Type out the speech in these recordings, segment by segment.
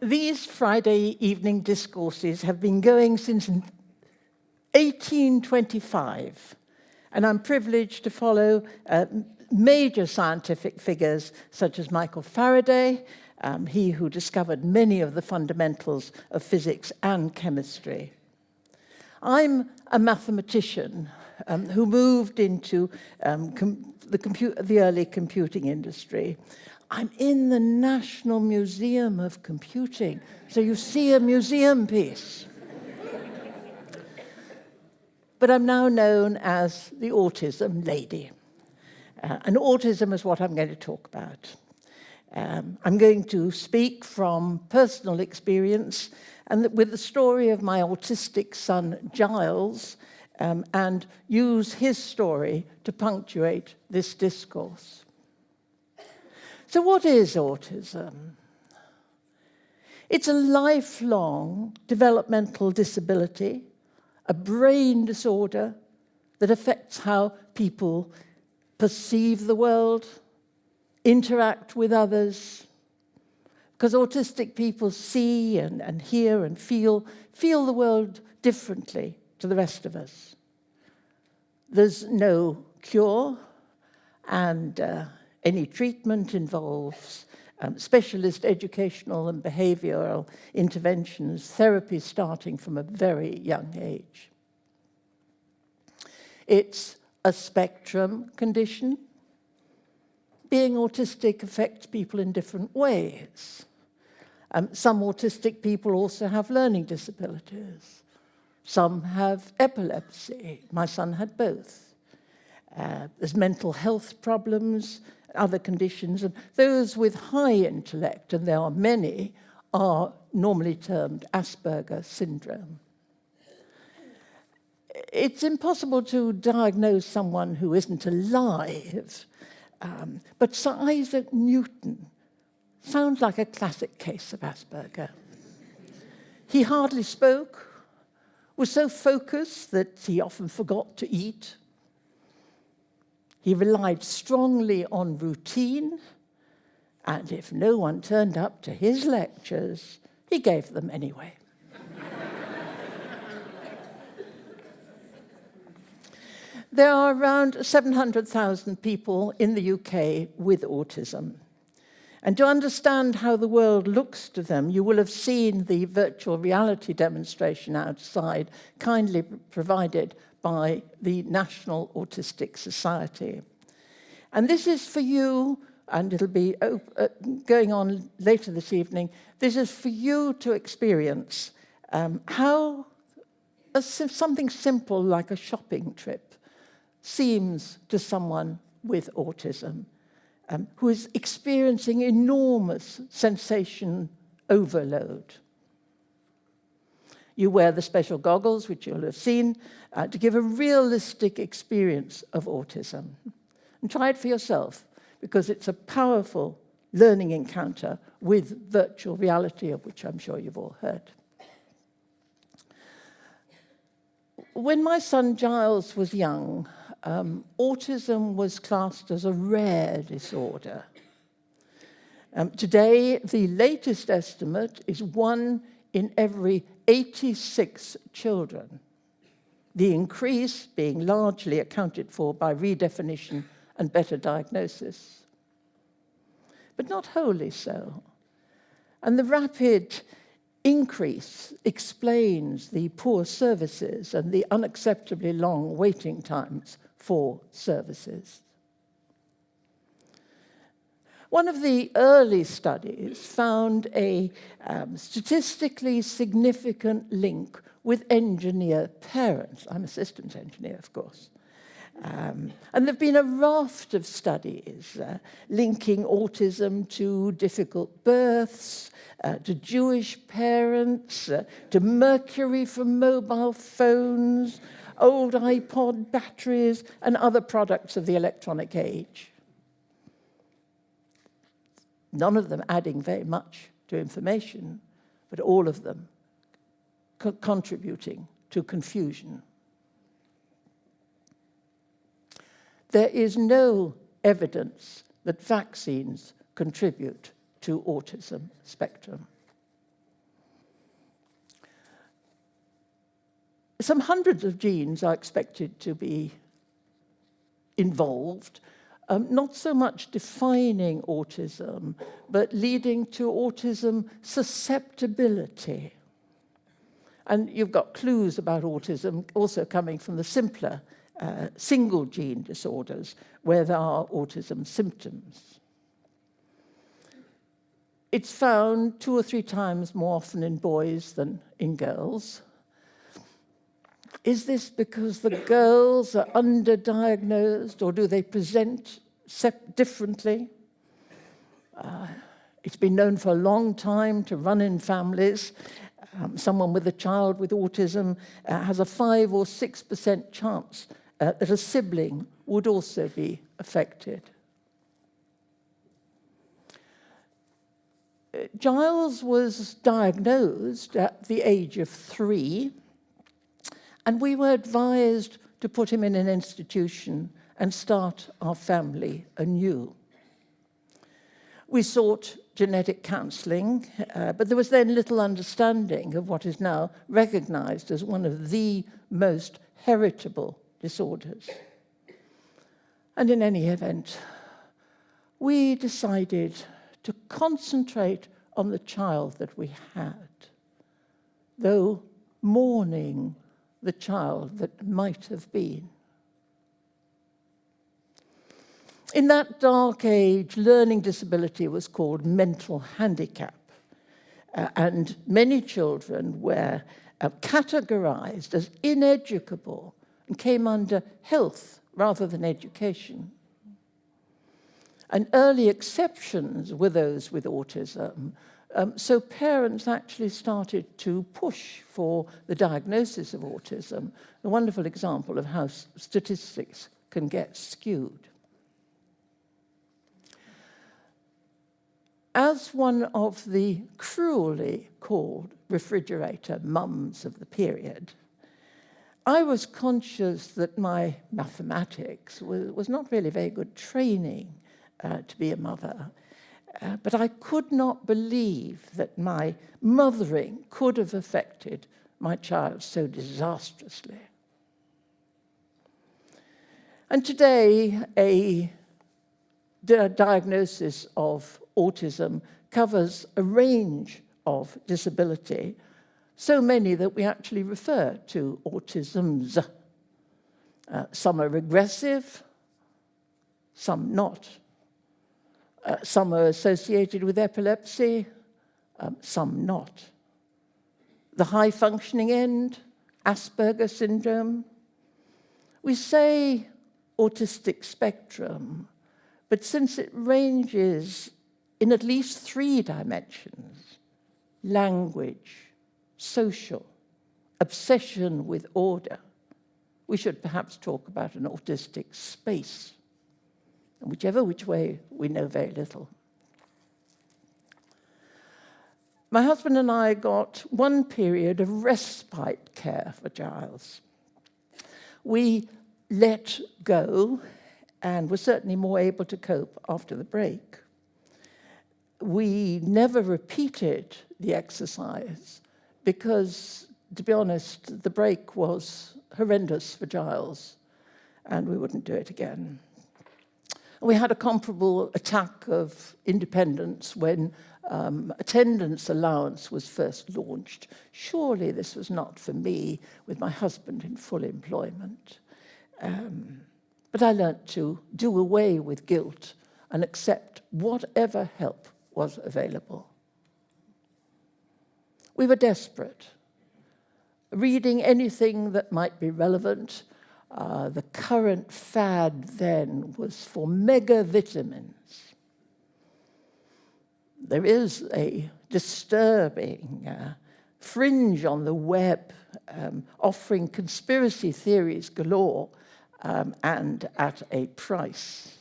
These Friday evening discourses have been going since 1825, and I'm privileged to follow major scientific figures such as Michael Faraday, he who discovered many of the fundamentals of physics and chemistry. I'm a mathematician who moved into the early computing industry. I'm in the National Museum of Computing, so you see a museum piece. But I'm now known as the autism lady. And autism is what I'm going to talk about. I'm going to speak from personal experience and with the story of my autistic son, Giles, and use his story to punctuate this discourse. So what is autism? It's a lifelong developmental disability, a brain disorder that affects how people perceive the world, interact with others, because autistic people see and hear and feel the world differently to the rest of us. There's no cure, and any treatment involves specialist educational and behavioral interventions, therapy starting from a very young age. It's a spectrum condition. Being autistic affects people in different ways. Some autistic people also have learning disabilities. Some have epilepsy. My son had both. There's mental health problems, other conditions, and those with high intellect, and there are many, are normally termed Asperger Syndrome. It's impossible to diagnose someone who isn't alive, but Sir Isaac Newton sounds like a classic case of Asperger. He hardly spoke, was so focused that he often forgot to eat. He relied strongly on routine, and if no one turned up to his lectures, he gave them anyway. There are around 700,000 people in the UK with autism. And to understand how the world looks to them, you will have seen the virtual reality demonstration outside, kindly provided by the National Autistic Society. And this is for you, and it'll be going on later this evening, this is for you to experience how something simple like a shopping trip seems to someone with autism, who is experiencing enormous sensation overload. You wear the special goggles, which you'll have seen, to give a realistic experience of autism. And try it for yourself, because it's a powerful learning encounter with virtual reality, of which I'm sure you've all heard. When my son Giles was young, autism was classed as a rare disorder. Today, the latest estimate is 1 in every 86 children, the increase being largely accounted for by redefinition and better diagnosis. But not wholly so. And the rapid increase explains the poor services and the unacceptably long waiting times for services. One of the early studies found a statistically significant link with engineer parents. I'm a systems engineer, of course. And there have been a raft of studies linking autism to difficult births, to Jewish parents, to mercury from mobile phones, old iPod batteries, and other products of the electronic age. None of them adding very much to information, but all of them contributing to confusion. there is no evidence that vaccines contribute to autism spectrum. Some hundreds of genes are expected to be involved, not so much defining autism, but leading to autism susceptibility. And you've got clues about autism also coming from the simpler single gene disorders where there are autism symptoms. It's found 2 or 3 times more often in boys than in girls. Is this because the girls are underdiagnosed, or do they present differently? It's been known for a long time to run in families. Someone with a child with autism has a 5 or 6% chance that a sibling would also be affected. Giles was diagnosed at the age of 3, and we were advised to put him in an institution and start our family anew. We sought genetic counselling, but there was then little understanding of what is now recognised as one of the most heritable disorders. And in any event, we decided to concentrate on the child that we had, though mourning the child that might have been. In that dark age, learning disability was called mental handicap, and many children were categorized as ineducable and came under health rather than education. And early exceptions were those with autism, so parents actually started to push for the diagnosis of autism, a wonderful example of how statistics can get skewed. As one of the cruelly called refrigerator mums of the period, I was conscious that my mathematics was not really very good training to be a mother, but I could not believe that my mothering could have affected my child so disastrously. And today, a diagnosis of autism covers a range of disability, so many that we actually refer to autisms. Some are regressive, some not. Some are associated with epilepsy, some not. The high-functioning end, Asperger Syndrome. We say autistic spectrum, but since it ranges in at least 3 dimensions, language, social, obsession with order, we should perhaps talk about an autistic space. And whichever which way, we know very little. My husband and I got one period of respite care for Giles. We let go and were certainly more able to cope after the break. We never repeated the exercise because, to be honest, the break was horrendous for Giles, and we wouldn't do it again. We had a comparable attack of independence when attendance allowance was first launched. Surely this was not for me, with my husband in full employment. But I learnt to do away with guilt and accept whatever help was available. We were desperate, reading anything that might be relevant. The current fad then was for mega vitamins. There is a disturbing fringe on the web offering conspiracy theories galore and at a price.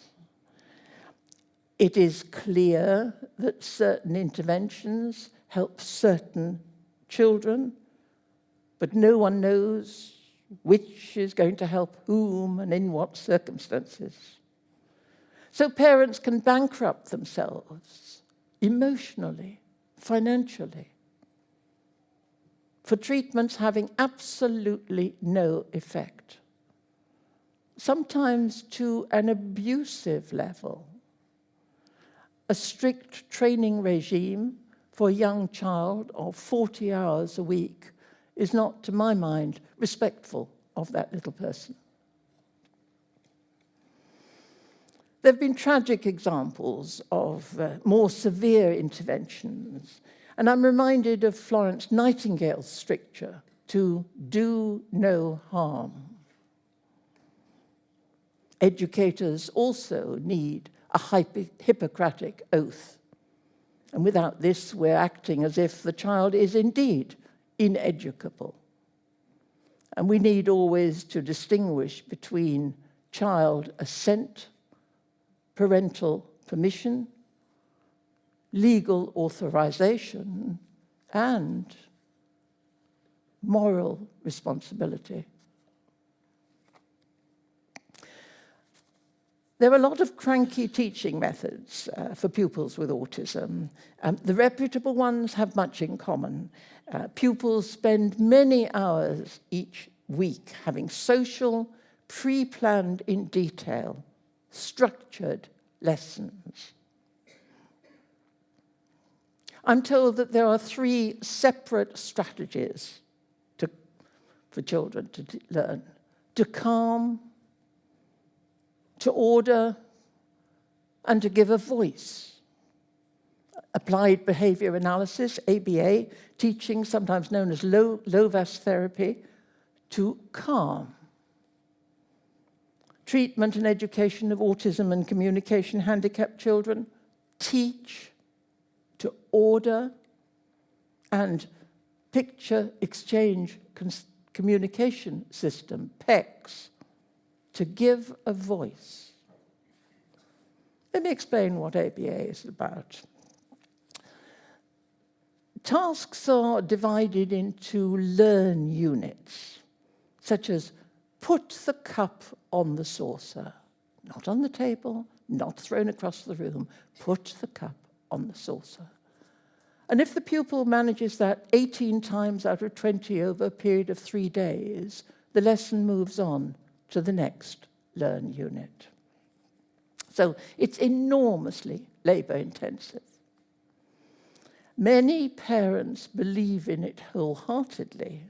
It is clear that certain interventions help certain children, but no one knows which is going to help whom and in what circumstances. So parents can bankrupt themselves emotionally, financially, for treatments having absolutely no effect, sometimes to an abusive level. A strict training regime for a young child of 40 hours a week is not, to my mind, respectful of that little person. There have been tragic examples of more severe interventions, and I'm reminded of Florence Nightingale's stricture to do no harm. Educators also need a Hippocratic oath, and without this, we're acting as if the child is indeed ineducable. And we need always to distinguish between child assent, parental permission, legal authorization, and moral responsibility. There are a lot of cranky teaching methods for pupils with autism. The reputable ones have much in common. Pupils spend many hours each week having social, pre-planned in detail, structured lessons. I'm told that there are 3 separate strategies for children to learn: to calm, to order, and to give a voice. Applied behavior analysis, ABA, teaching, sometimes known as LOVAS therapy, to calm. Treatment and education of autism and communication handicapped children, teach, to order, and picture exchange communication system, PECS, to give a voice. Let me explain what ABA is about. Tasks are divided into learn units, such as put the cup on the saucer, not on the table, not thrown across the room, put the cup on the saucer. And if the pupil manages that 18 times out of 20 over a period of 3 days, the lesson moves on to the next learn unit. So it's enormously labor-intensive. Many parents believe in it wholeheartedly,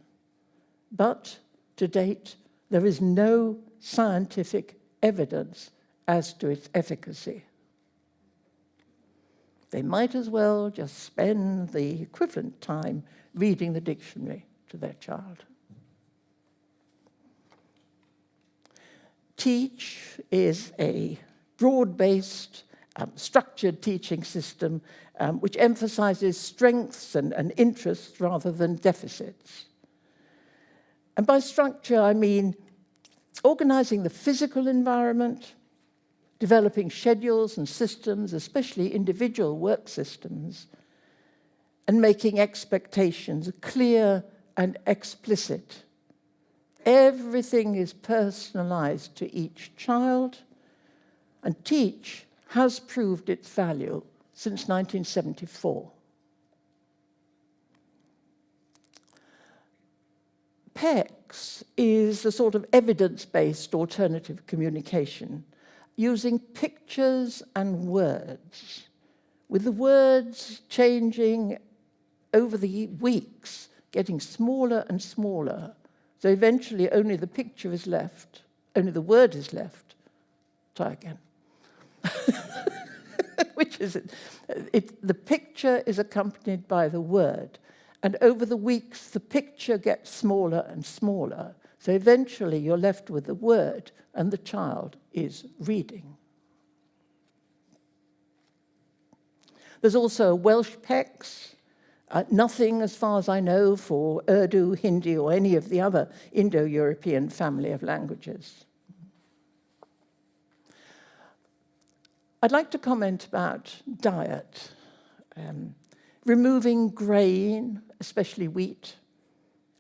but to date, there is no scientific evidence as to its efficacy. They might as well just spend the equivalent time reading the dictionary to their child. Teach is a broad-based, structured teaching system which emphasizes strengths and interests rather than deficits. And by structure, I mean organizing the physical environment, developing schedules and systems, especially individual work systems, and making expectations clear and explicit. Everything is personalized to each child, and Teach has proved its value since 1974. PECS is a sort of evidence-based alternative communication using pictures and words, with the words changing over the weeks, getting smaller and smaller. So eventually only the picture is left, only the word is left. Try again. Which is it? The picture is accompanied by the word. And over the weeks, the picture gets smaller and smaller. So eventually you're left with the word and the child is reading. There's also a Welsh PECS. Nothing, as far as I know, for Urdu, Hindi, or any of the other Indo-European family of languages. I'd like to comment about diet. Removing grain, especially wheat,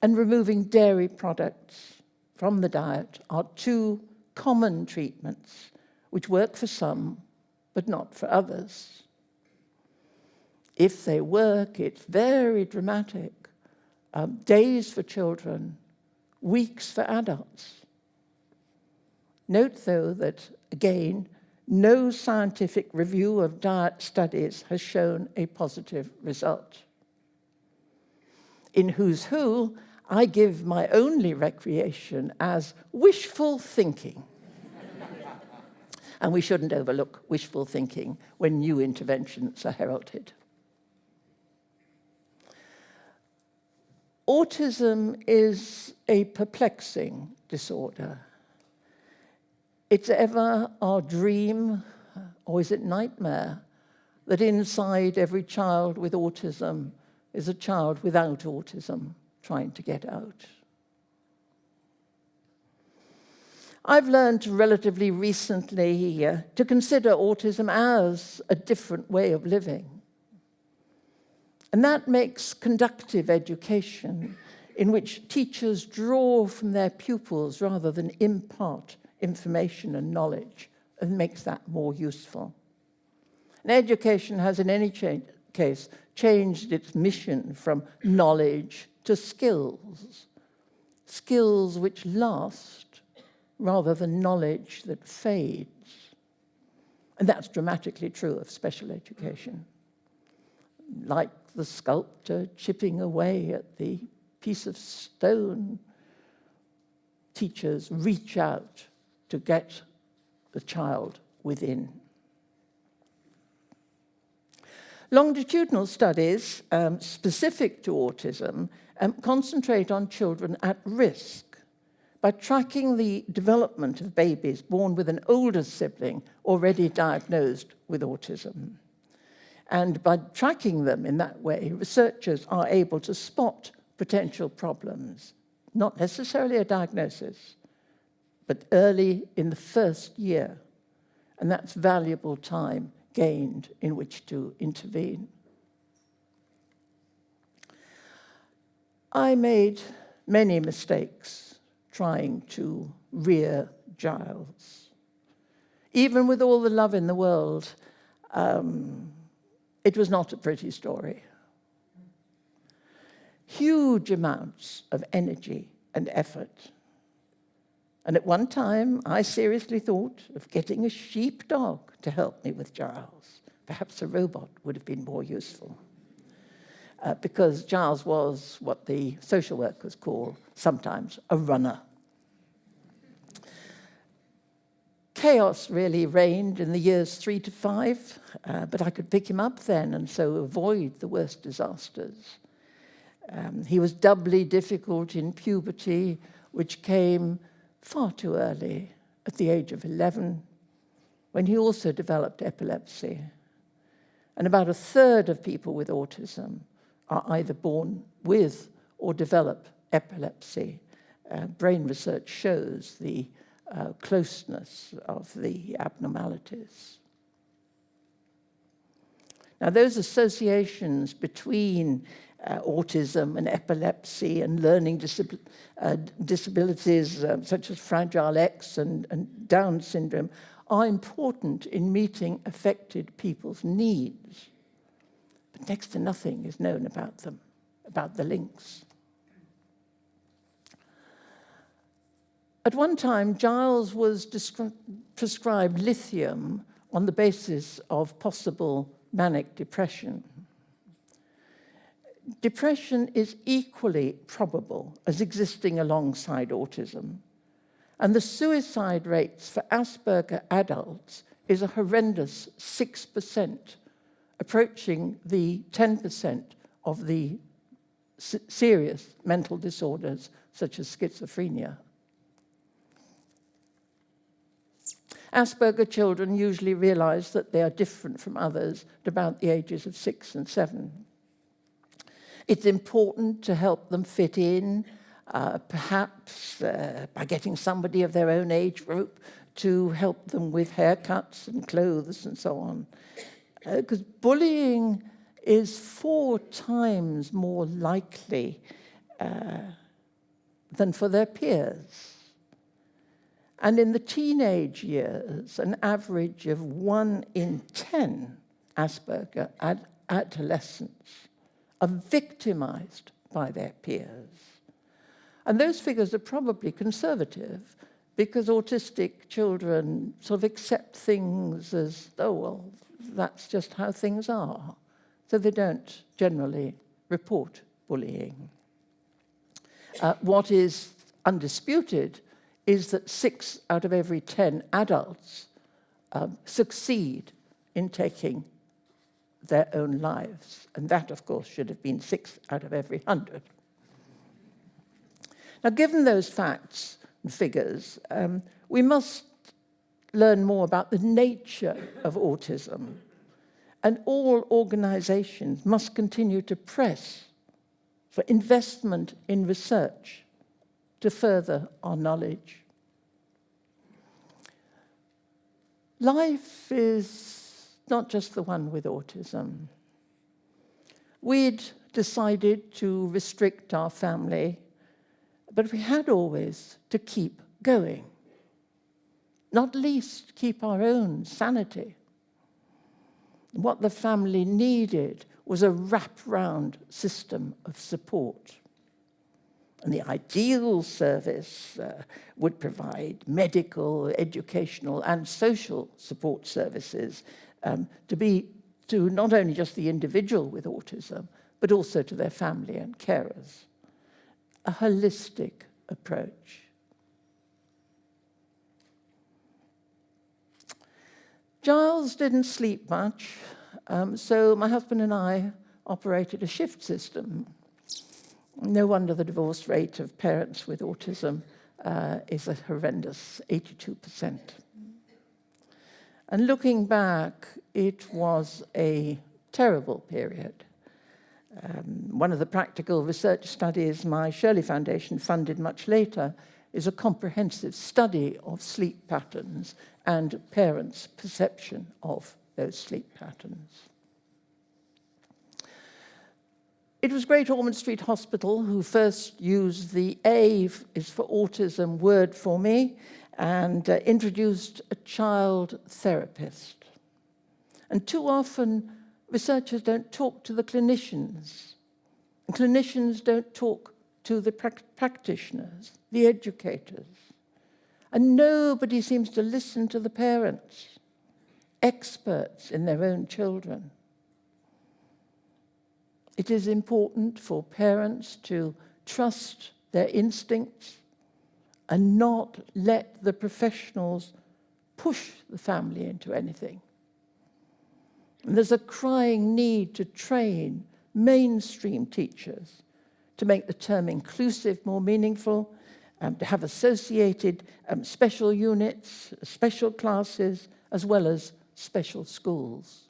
and removing dairy products, from the diet are two common treatments which work for some but not for others. If they work, it's very dramatic. Days for children, weeks for adults. Note, though, that, again, no scientific review of diet studies has shown a positive result. In Who's Who, I give my only recreation as wishful thinking. And we shouldn't overlook wishful thinking when new interventions are heralded. Autism is a perplexing disorder. It's ever our dream, or is it nightmare, that inside every child with autism is a child without autism trying to get out. I've learned relatively recently to consider autism as a different way of living. And that makes conductive education, in which teachers draw from their pupils rather than impart information and knowledge, and makes that more useful. And education has in any case changed its mission from knowledge to skills, skills which last rather than knowledge that fades. And that's dramatically true of special education. Like the sculptor chipping away at the piece of stone, teachers reach out to get the child within. Longitudinal studies specific to autism concentrate on children at risk by tracking the development of babies born with an older sibling already diagnosed with autism. And by tracking them in that way, researchers are able to spot potential problems, not necessarily a diagnosis, but early in the first year. And that's valuable time gained in which to intervene. I made many mistakes trying to rear Giles. Even with all the love in the world, it was not a pretty story. Huge amounts of energy and effort. And at one time, I seriously thought of getting a sheepdog to help me with Giles. Perhaps a robot would have been more useful. Because Giles was what the social workers call sometimes a runner. Chaos really reigned in the years 3 to 5, but I could pick him up then and so avoid the worst disasters. He was doubly difficult in puberty, which came far too early, at the age of 11, when he also developed epilepsy. And about a third of people with autism are either born with or develop epilepsy. Brain research shows the closeness of the abnormalities. Now, those associations between autism and epilepsy and learning disabilities such as Fragile X and Down syndrome are important in meeting affected people's needs. But next to nothing is known about them, about the links. At one time, Giles was prescribed lithium on the basis of possible manic depression. Depression is equally probable as existing alongside autism, and the suicide rates for Asperger adults is a horrendous 6%, approaching the 10% of the serious mental disorders such as schizophrenia. Asperger children usually realize that they are different from others at about the ages of 6 and 7. It's important to help them fit in, perhaps by getting somebody of their own age group to help them with haircuts and clothes and so on. Because bullying is 4 times more likely than for their peers. And in the teenage years, an average of 1 in 10 Asperger adolescents are victimized by their peers. And those figures are probably conservative because autistic children sort of accept things as, oh, well, that's just how things are. So they don't generally report bullying. What is undisputed is that 6 out of every 10 adults succeed in taking their own lives. And that, of course, should have been 6 out of every 100. Now, given those facts and figures, we must learn more about the nature of autism. And all organizations must continue to press for investment in research to further our knowledge. Life is not just the one with autism. We'd decided to restrict our family, but we had always to keep going, not least keep our own sanity. What the family needed was a wraparound system of support. And the ideal service would provide medical, educational, and social support services to not only just the individual with autism, but also to their family and carers. A holistic approach. Giles didn't sleep much, so my husband and I operated a shift system. No wonder the divorce rate of parents with autism is a horrendous 82%. And looking back, it was a terrible period. One of the practical research studies my Shirley Foundation funded much later is a comprehensive study of sleep patterns and parents' perception of those sleep patterns. It was Great Ormond Street Hospital who first used the A is for autism word for me and introduced a child therapist. And too often, researchers don't talk to the clinicians, and clinicians don't talk to the practitioners, the educators. And nobody seems to listen to the parents, experts in their own children. It is important for parents to trust their instincts and not let the professionals push the family into anything. And there's a crying need to train mainstream teachers to make the term inclusive more meaningful, to have associated special units, special classes, as well as special schools.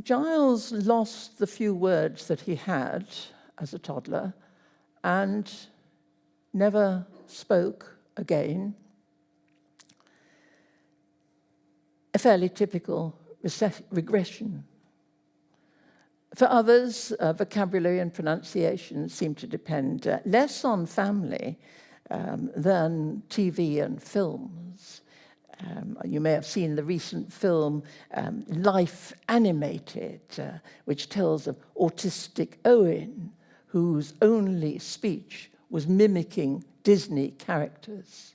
Giles lost the few words that he had as a toddler and never spoke again. A fairly typical regression. For others, vocabulary and pronunciation seem to depend less on family than TV and films. You may have seen the recent film Life Animated, which tells of autistic Owen, whose only speech was mimicking Disney characters.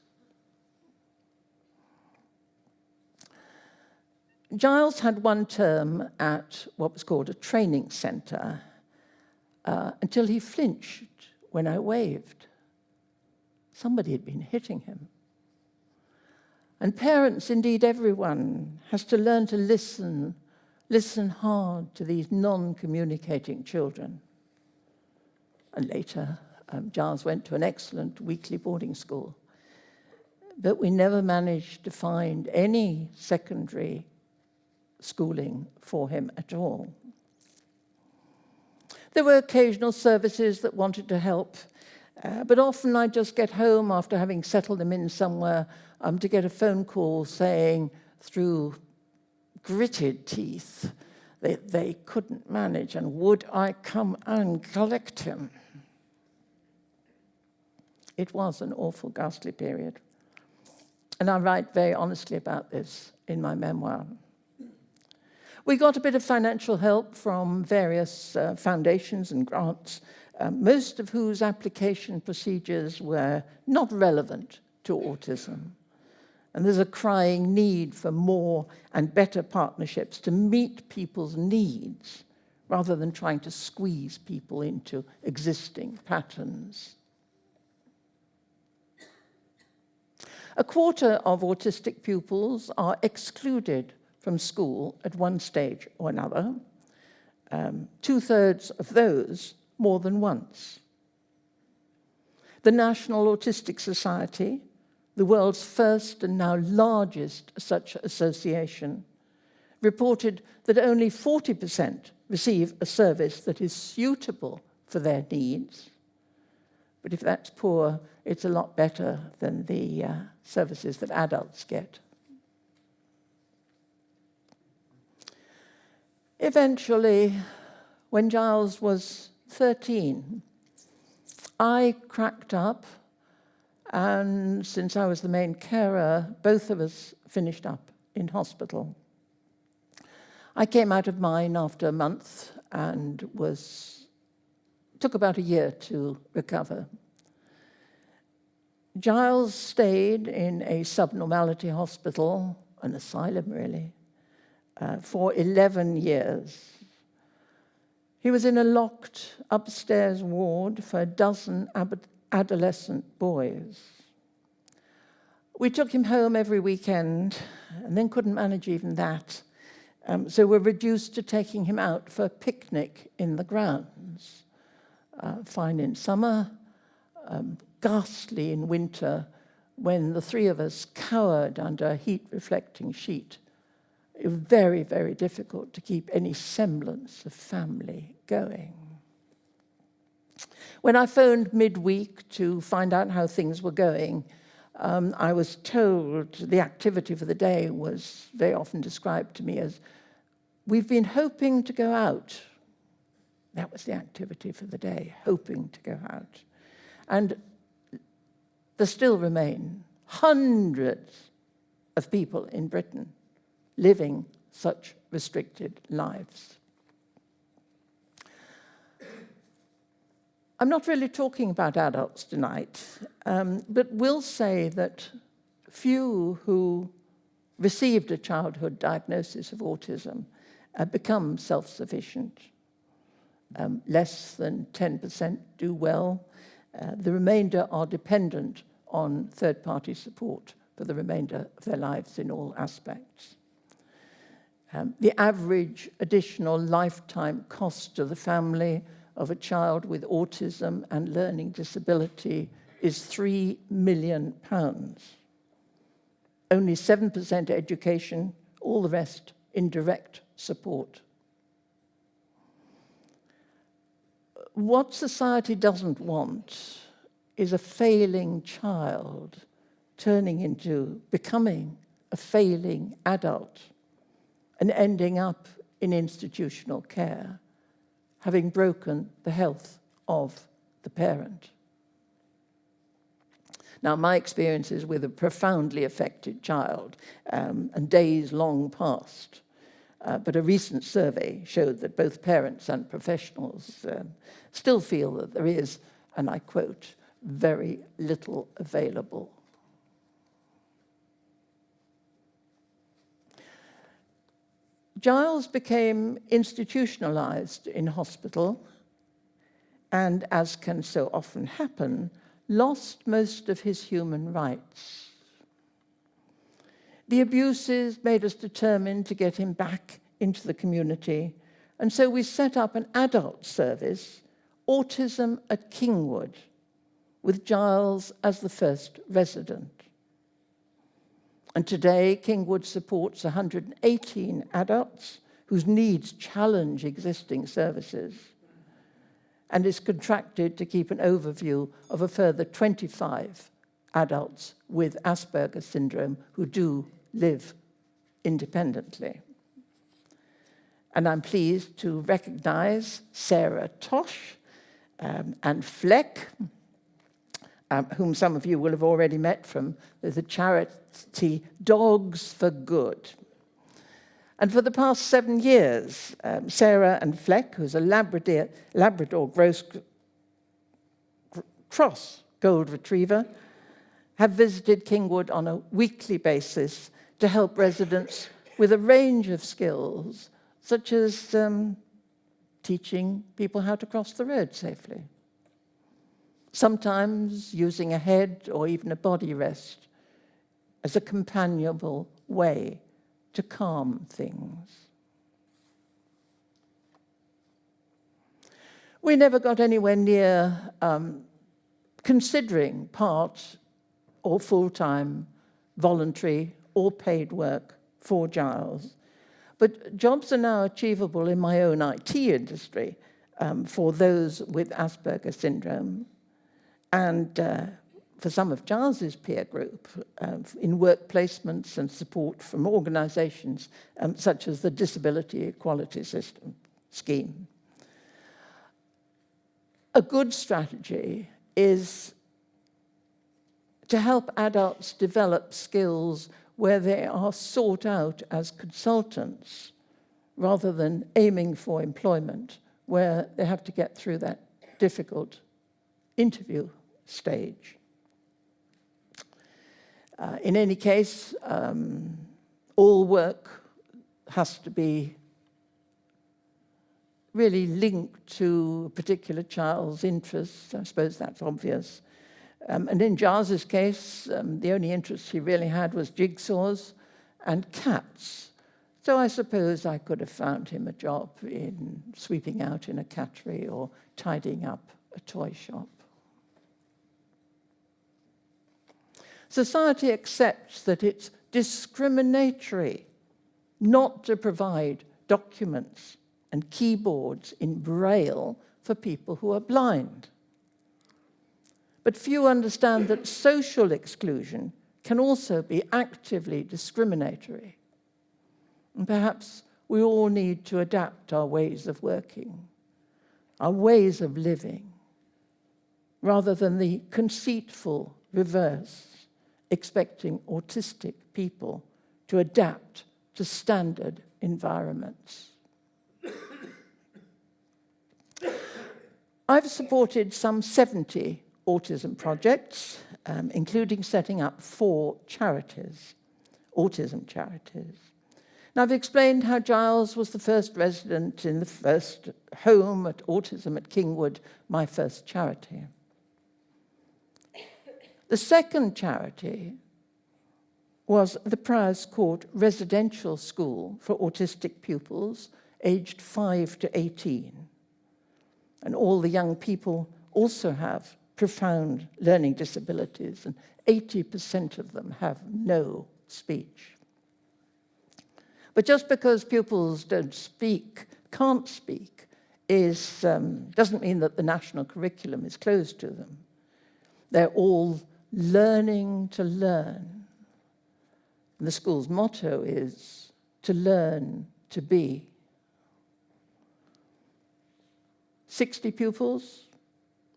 Giles had one term at what was called a training centre until he flinched when I waved. Somebody had been hitting him. And parents, indeed everyone, has to learn to listen hard to these non-communicating children. And later, Giles went to an excellent weekly boarding school. But we never managed to find any secondary schooling for him at all. There were occasional services that wanted to help, but often I'd just get home after having settled him in somewhere to get a phone call saying through gritted teeth that they couldn't manage and would I come and collect him. It was an awful, ghastly period. And I write very honestly about this in my memoir. We got a bit of financial help from various foundations and grants, most of whose application procedures were not relevant to autism. And there's a crying need for more and better partnerships to meet people's needs rather than trying to squeeze people into existing patterns. A quarter of autistic pupils are excluded from school at one stage or another, 2/3 of those more than once. The National Autistic Society, the world's first and now largest such association, reported that only 40% receive a service that is suitable for their needs. But if that's poor, it's a lot better than the services that adults get. Eventually, when Giles was 13, I cracked up, and since I was the main carer, both of us finished up in hospital. I came out of mine after a month and took about a year to recover. Giles stayed in a subnormality hospital, an asylum really, for 11 years. He was in a locked upstairs ward for a dozen adolescent boys. We took him home every weekend and then couldn't manage even that. So we're reduced to taking him out for a picnic in the grounds. Fine in summer, ghastly in winter, when the three of us cowered under a heat-reflecting sheet. It was very, very difficult to keep any semblance of family going. When I phoned midweek to find out how things were going, I was told the activity for the day was very often described to me as, "We've been hoping to go out." That was the activity for the day, hoping to go out. And there still remain hundreds of people in Britain living such restricted lives. I'm not really talking about adults tonight, but will say that few who received a childhood diagnosis of autism become self-sufficient. Less than 10% do well. The remainder are dependent on third-party support for the remainder of their lives in all aspects. The average additional lifetime cost to the family of a child with autism and learning disability is £3 million. Only 7% education, all the rest indirect support. What society doesn't want is a failing child turning into becoming a failing adult and ending up in institutional care, having broken the health of the parent. Now, my experiences with a profoundly affected child and days long past, but a recent survey showed that both parents and professionals still feel that there is, and I quote, very little available. Giles became institutionalized in hospital and, as can so often happen, lost most of his human rights. The abuses made us determined to get him back into the community, and so we set up an adult service, Autism at Kingwood, with Giles as the first resident. And today, Kingwood supports 118 adults whose needs challenge existing services, and is contracted to keep an overview of a further 25 adults with Asperger Syndrome who do live independently. And I'm pleased to recognize Sarah Tosh and Fleck whom some of you will have already met from the charity Dogs for Good. And for the past 7 years, Sarah and Fleck, who's a Labrador cross gold retriever, have visited Kingwood on a weekly basis to help residents with a range of skills, such as teaching people how to cross the road safely, sometimes using a head or even a body rest as a companionable way to calm things. We never got anywhere near considering part or full-time, voluntary or paid work for Giles. But jobs are now achievable in my own IT industry for those with Asperger Syndrome, and for some of Giles's peer group in work placements and support from organizations such as the Disability Equality Scheme. A good strategy is to help adults develop skills where they are sought out as consultants rather than aiming for employment, where they have to get through that difficult interview stage. In any case, all work has to be really linked to a particular child's interests. I suppose that's obvious. And in Giles's case, the only interest he really had was jigsaws and cats. So I suppose I could have found him a job in sweeping out in a cattery or tidying up a toy shop. Society accepts that it's discriminatory not to provide documents and keyboards in Braille for people who are blind. But few understand that social exclusion can also be actively discriminatory. And perhaps we all need to adapt our ways of working, our ways of living, rather than the conceitful reverse, expecting autistic people to adapt to standard environments. I've supported some 70 autism projects, including setting up 4 charities, autism charities. Now, I've explained how Giles was the first resident in the first home at Autism at Kingwood, my first charity. The second charity was the Priors Court Residential School for autistic pupils aged 5 to 18. And all the young people also have profound learning disabilities, and 80% of them have no speech. But just because pupils can't speak, doesn't mean that the national curriculum is closed to them. They're all learning to learn. And the school's motto is to learn to be. 60 pupils,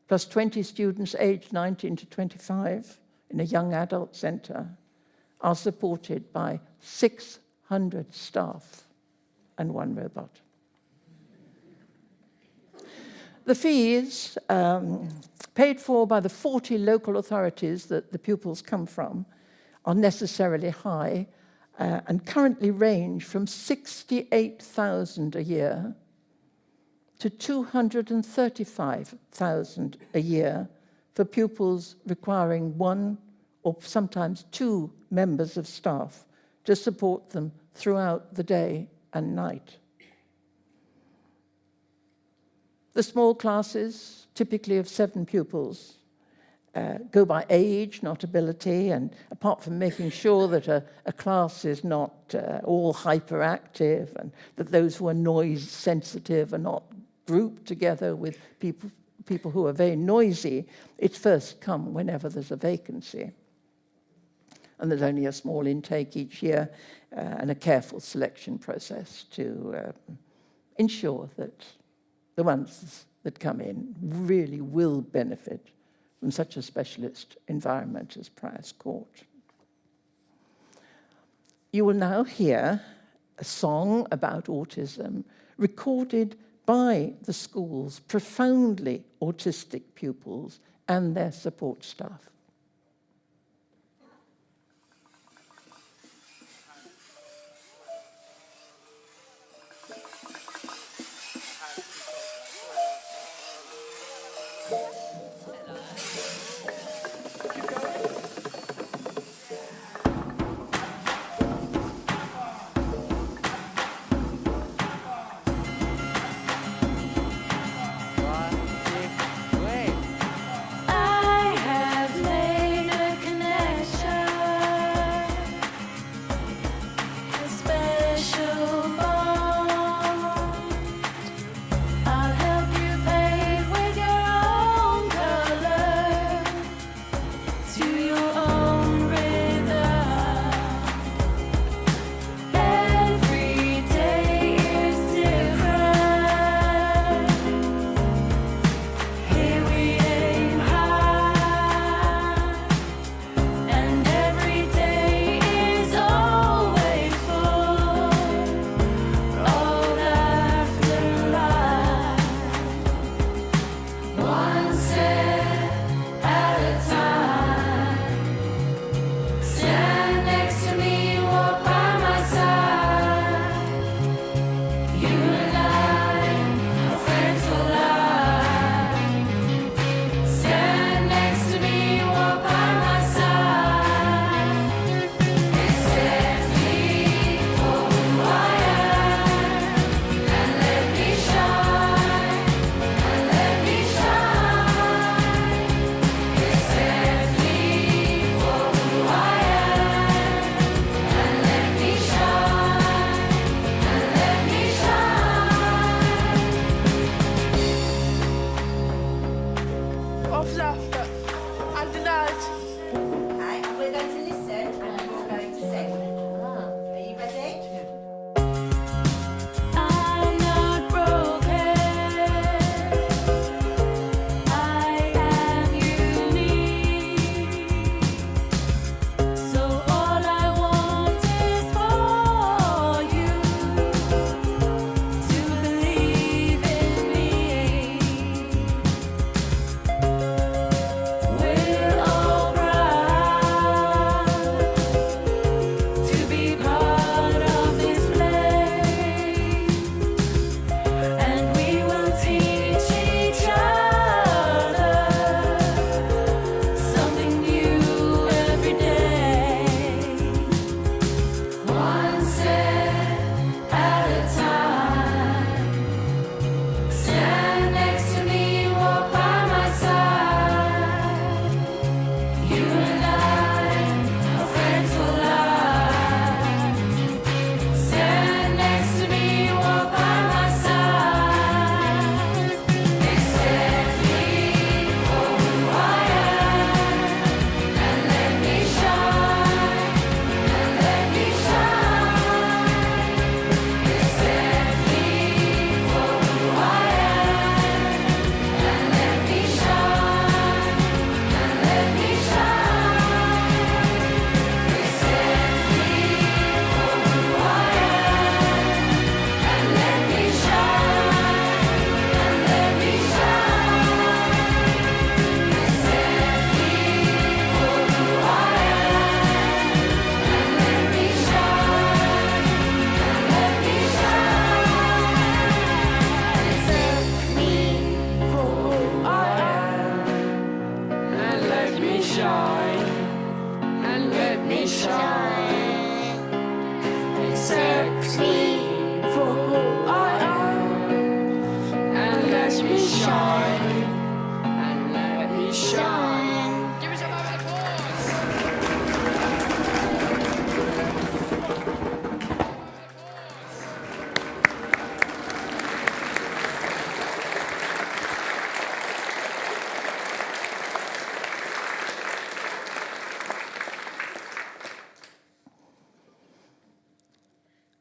plus 20 students aged 19 to 25 in a young adult centre, are supported by 600 staff and 1 robot. The fees, paid for by the 40 local authorities that the pupils come from, are necessarily high and currently range from $68,000 a year to $235,000 a year for pupils requiring 1 or sometimes 2 members of staff to support them throughout the day and night. The small classes, typically of 7 pupils, go by age, not ability, and apart from making sure that a class is not all hyperactive and that those who are noise sensitive are not grouped together with people who are very noisy, it's first come whenever there's a vacancy. And there's only a small intake each year and a careful selection process to ensure that the ones that come in really will benefit from such a specialist environment as Prior's Court. You will now hear a song about autism recorded by the school's profoundly autistic pupils and their support staff.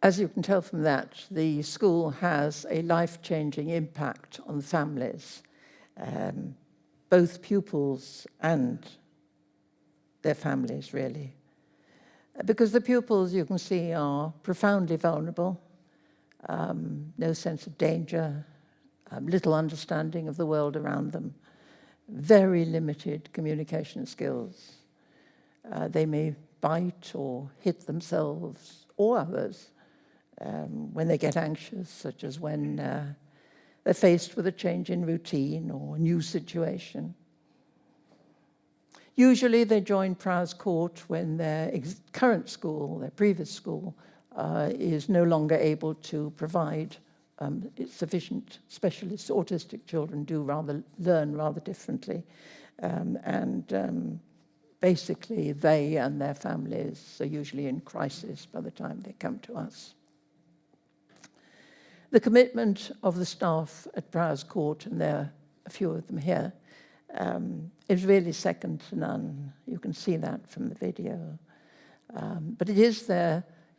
As you can tell from that, the school has a life-changing impact on families. both pupils and their families, really. Because the pupils, you can see, are profoundly vulnerable, no sense of danger, little understanding of the world around them, very limited communication skills. They may bite or hit themselves or others when they get anxious, such as when they're faced with a change in routine or a new situation. Usually they join Prowse Court when their current school, their previous school, is no longer able to provide sufficient specialist autistic children learn rather differently. Basically they and their families are usually in crisis by the time they come to us. The commitment of the staff at Prowse Court, and there are a few of them here, is really second to none. You can see that from the video. But it's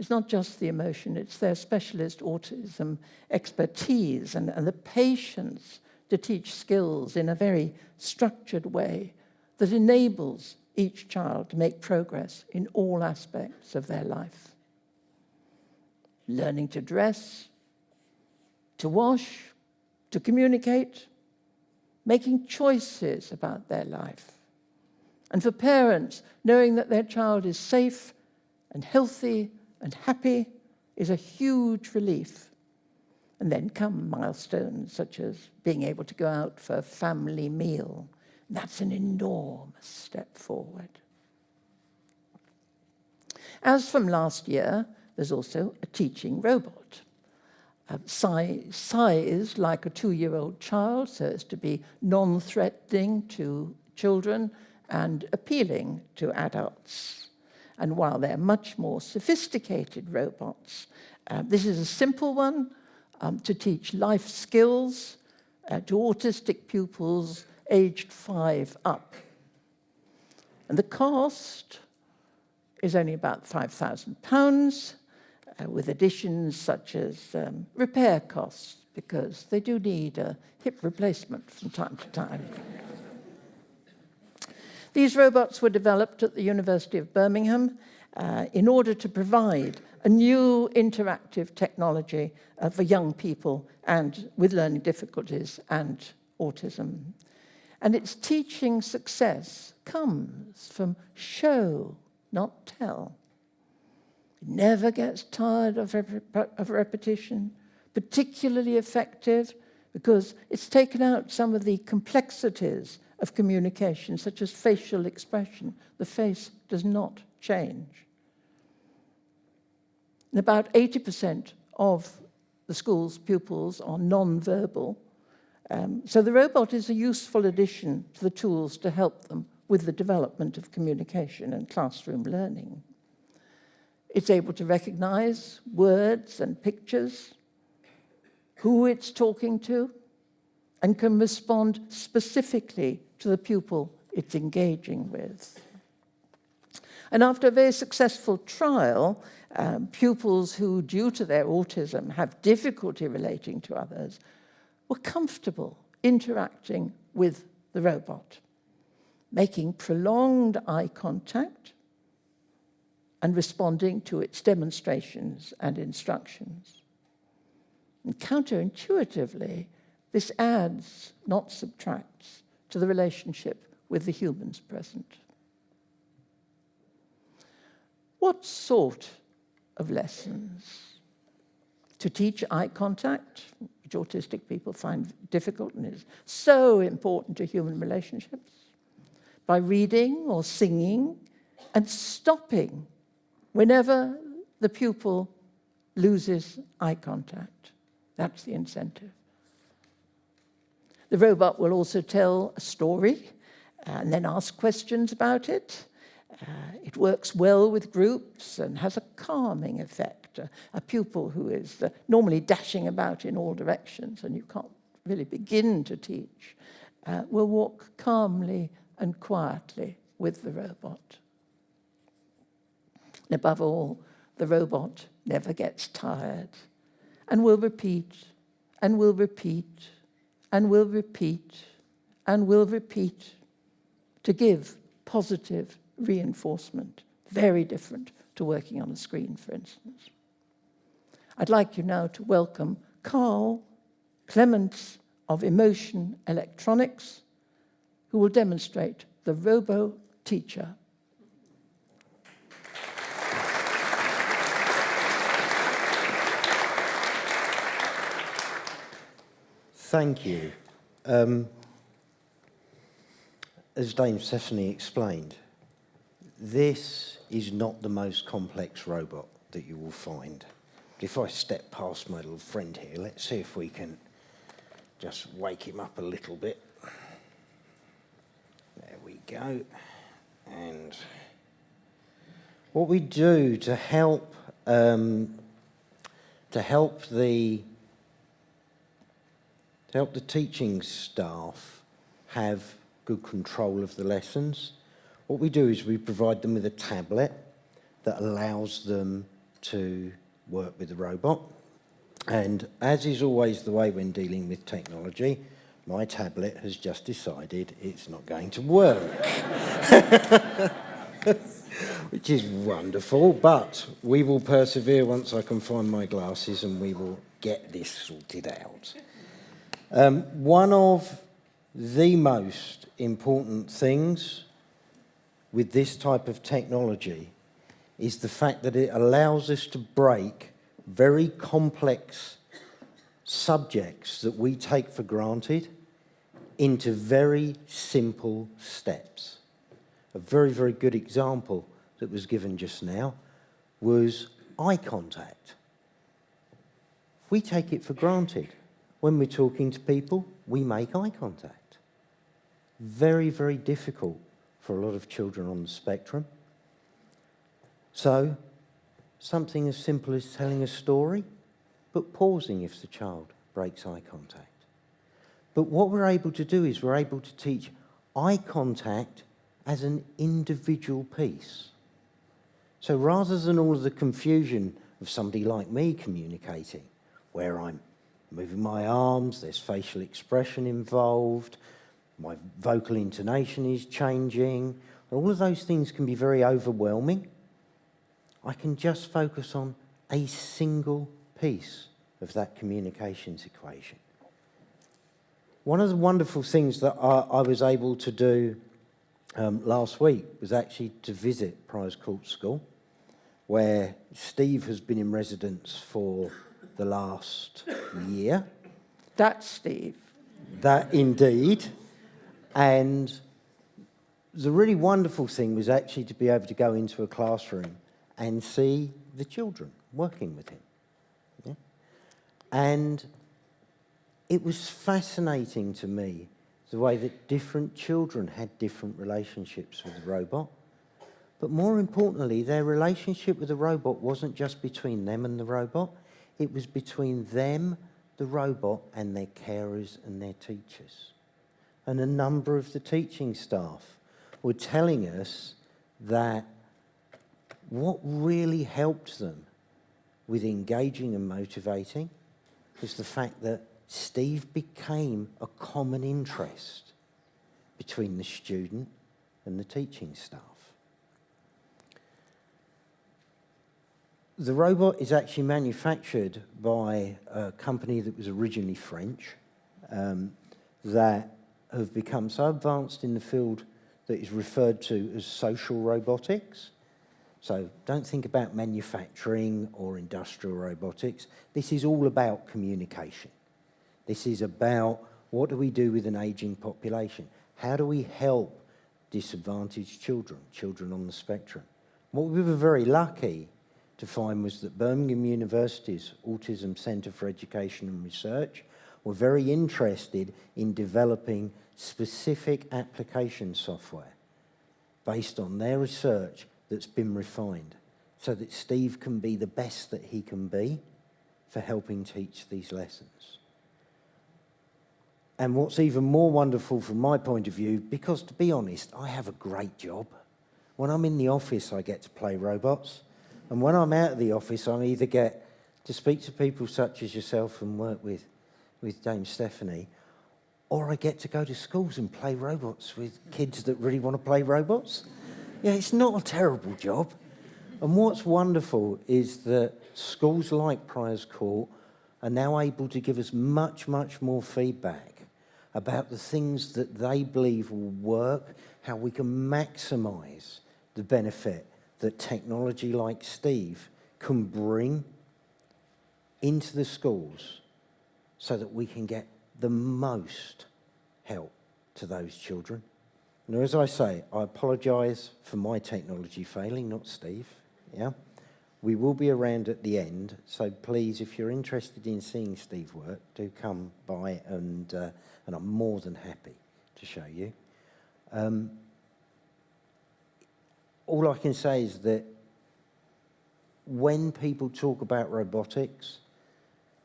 not just the emotion, it's their specialist autism expertise and the patience to teach skills in a very structured way that enables each child to make progress in all aspects of their life. Learning to dress, to wash, to communicate, making choices about their life. And for parents, knowing that their child is safe and healthy and happy is a huge relief. And then come milestones such as being able to go out for a family meal. That's an enormous step forward. As from last year, there's also a teaching robot. Sized like a 2-year-old child, so as to be non-threatening to children and appealing to adults. And while they're much more sophisticated robots, this is a simple one to teach life skills to autistic pupils aged 5 up. And the cost is only about £5,000, with additions such as repair costs, because they do need a hip replacement from time to time. These robots were developed at the University of Birmingham in order to provide a new interactive technology for young people and with learning difficulties and autism. And its teaching success comes from show, not tell. It never gets tired of repetition, particularly effective because it's taken out some of the complexities of communication, such as facial expression. The face does not change. And about 80% of the school's pupils are non-verbal. So the robot is a useful addition to the tools to help them with the development of communication and classroom learning. It's able to recognize words and pictures, who it's talking to, and can respond specifically to the pupil it's engaging with. And after a very successful trial, pupils who, due to their autism, have difficulty relating to others, were comfortable interacting with the robot, making prolonged eye contact and responding to its demonstrations and instructions. And counterintuitively, this adds, not subtracts, to the relationship with the humans present. What sort of lessons? To teach eye contact, which autistic people find difficult and is so important to human relationships, by reading or singing and stopping whenever the pupil loses eye contact. That's the incentive. The robot will also tell a story and then ask questions about it. It works well with groups and has a calming effect. A pupil who is normally dashing about in all directions and you can't really begin to teach will walk calmly and quietly with the robot. And above all, the robot never gets tired and will repeat and will repeat and will repeat and will repeat to give positive reinforcement. Very different to working on a screen, for instance. I'd like you now to welcome Carl Clements of Emotion Electronics, who will demonstrate the robo-teacher. Thank you. As Dame Stephanie explained, this is not the most complex robot that you will find. If I step past my little friend here, let's see if we can just wake him up a little bit. There we go. And what we do to help the teaching staff have good control of the lessons, what we do is we provide them with a tablet that allows them to work with the robot. And as is always the way when dealing with technology, my tablet has just decided it's not going to work. Which is wonderful, but we will persevere once I can find my glasses and we will get this sorted out. One of the most important things with this type of technology is the fact that it allows us to break very complex subjects that we take for granted into very simple steps. A very, very good example that was given just now was eye contact. We take it for granted. When we're talking to people, we make eye contact. Very, very difficult for a lot of children on the spectrum. So, something as simple as telling a story, but pausing if the child breaks eye contact. But what we're able to do is we're able to teach eye contact as an individual piece. So rather than all of the confusion of somebody like me communicating, where I'm moving my arms, there's facial expression involved, my vocal intonation is changing, all of those things can be very overwhelming. I can just focus on a single piece of that communications equation. One of the wonderful things that I was able to do last week was actually to visit Priors Court School, where Steve has been in residence for the last year. That's Steve. That indeed. And the really wonderful thing was actually to be able to go into a classroom and see the children working with him. Yeah? And it was fascinating to me the way that different children had different relationships with the robot. But more importantly, their relationship with the robot wasn't just between them and the robot. It was between them, the robot, and their carers and their teachers. And a number of the teaching staff were telling us that what really helped them with engaging and motivating was the fact that Steve became a common interest between the student and the teaching staff. The robot is actually manufactured by a company that was originally French, that have become so advanced in the field that is referred to as social robotics. So don't think about manufacturing or industrial robotics. This is all about communication. This is about what do we do with an aging population? How do we help disadvantaged children, children on the spectrum? What we were very lucky to find was that Birmingham University's Autism Centre for Education and Research were very interested in developing specific application software based on their research that's been refined so that Steve can be the best that he can be for helping teach these lessons. And what's even more wonderful from my point of view, because to be honest, I have a great job. When I'm in the office, I get to play robots. And when I'm out of the office, I either get to speak to people such as yourself and work with Dame Stephanie, or I get to go to schools and play robots with kids that really want to play robots. Yeah, it's not a terrible job. And what's wonderful is that schools like Priors Court are now able to give us much, much more feedback about the things that they believe will work, how we can maximise the benefit that technology like Steve can bring into the schools so that we can get the most help to those children. Now, as I say, I apologise for my technology failing, not Steve. Yeah, we will be around at the end, so please, if you're interested in seeing Steve work, do come by, and I'm more than happy to show you. All I can say is that when people talk about robotics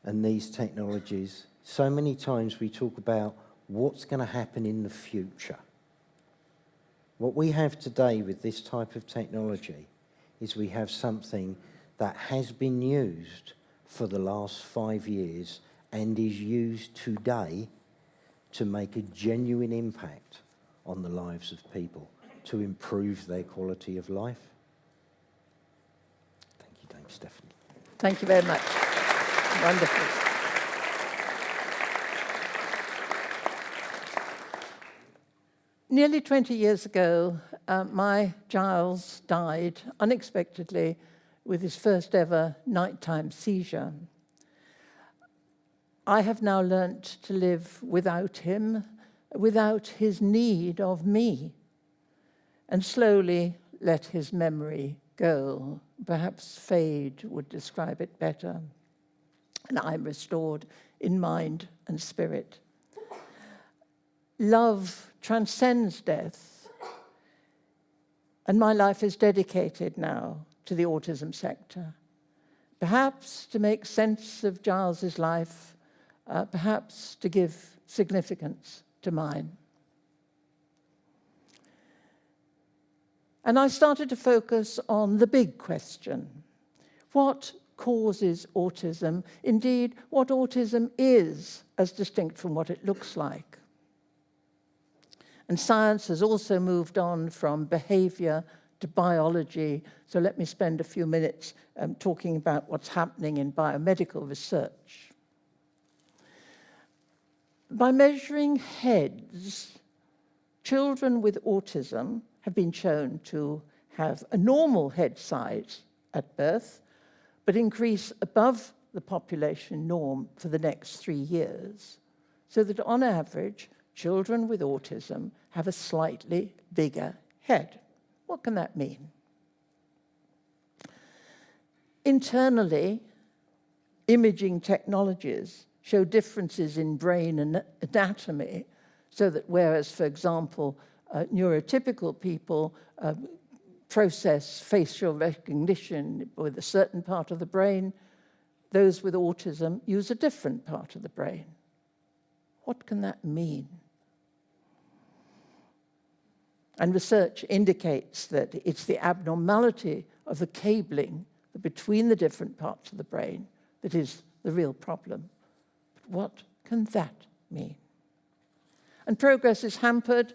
and these technologies, so many times we talk about what's going to happen in the future. What we have today with this type of technology is we have something that has been used for the last 5 years and is used today to make a genuine impact on the lives of people, to improve their quality of life. Thank you, Dame Stephanie. Thank you very much. Wonderful. Nearly 20 years ago, my Giles died unexpectedly with his first ever nighttime seizure. I have now learnt to live without him, without his need of me, and slowly let his memory go. Perhaps fade would describe it better. And I'm restored in mind and spirit. Love transcends death, and my life is dedicated now to the autism sector. Perhaps to make sense of Giles's life, perhaps to give significance to mine. And I started to focus on the big question. What causes autism? Indeed, what autism is, as distinct from what it looks like. And science has also moved on from behavior to biology. So let me spend a few minutes talking about what's happening in biomedical research. By measuring heads, children with autism have been shown to have a normal head size at birth, but increase above the population norm for the next 3 years, so that on average, children with autism have a slightly bigger head. What can that mean? Internally, imaging technologies show differences in brain anatomy, so that whereas, for example, neurotypical people process facial recognition with a certain part of the brain, those with autism use a different part of the brain. What can that mean? And research indicates that it's the abnormality of the cabling between the different parts of the brain that is the real problem. But what can that mean? And progress is hampered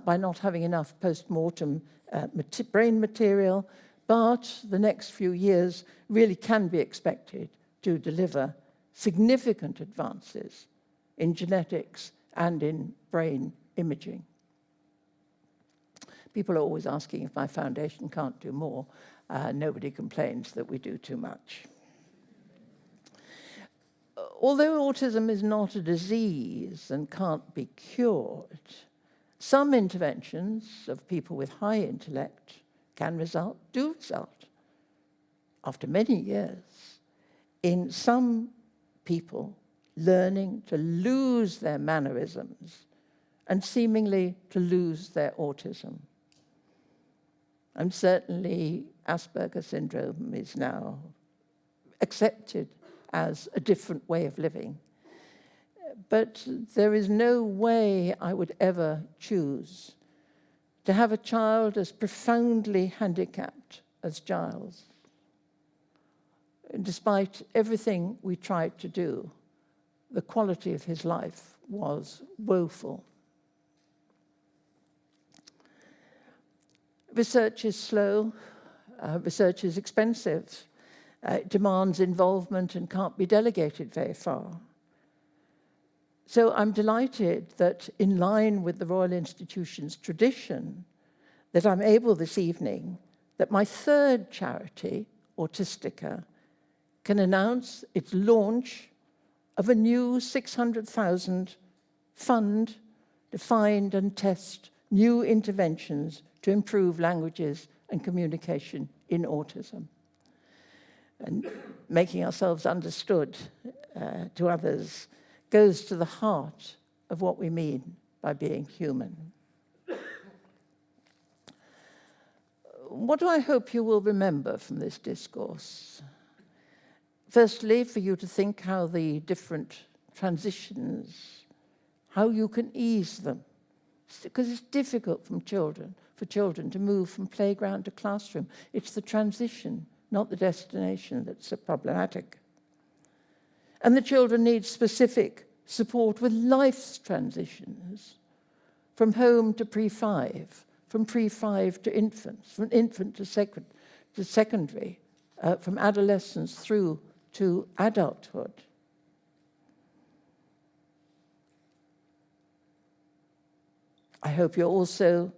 by not having enough post-mortem brain material, but the next few years really can be expected to deliver significant advances in genetics and in brain imaging. People are always asking if my foundation can't do more. Nobody complains that we do too much. Although autism is not a disease and can't be cured, some interventions of people with high intellect do result, after many years, in some people learning to lose their mannerisms and seemingly to lose their autism. And certainly Asperger Syndrome is now accepted as a different way of living. But there is no way I would ever choose to have a child as profoundly handicapped as Giles. Despite everything we tried to do, the quality of his life was woeful. Research is slow, research is expensive, it demands involvement and can't be delegated very far. So I'm delighted that, in line with the Royal Institution's tradition, that I'm able this evening, that my third charity, Autistica, can announce its launch of a new 600,000 fund to find and test new interventions to improve languages and communication in autism. And making ourselves understood to others goes to the heart of what we mean by being human. What do I hope you will remember from this discourse? Firstly, for you to think how the different transitions, how you can ease them, because it's difficult for children to move from playground to classroom. It's the transition, not the destination, that's so problematic. And the children need specific support with life's transitions, from home to pre-5, from pre-5 to infants, from infant to secondary, from adolescence through to adulthood. I hope you're also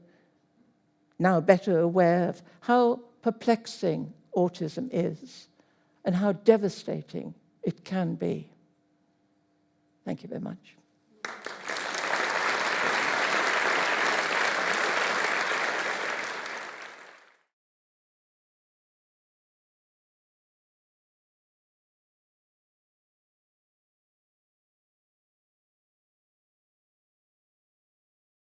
now better aware of how perplexing autism is and how devastating it can be. Thank you very much.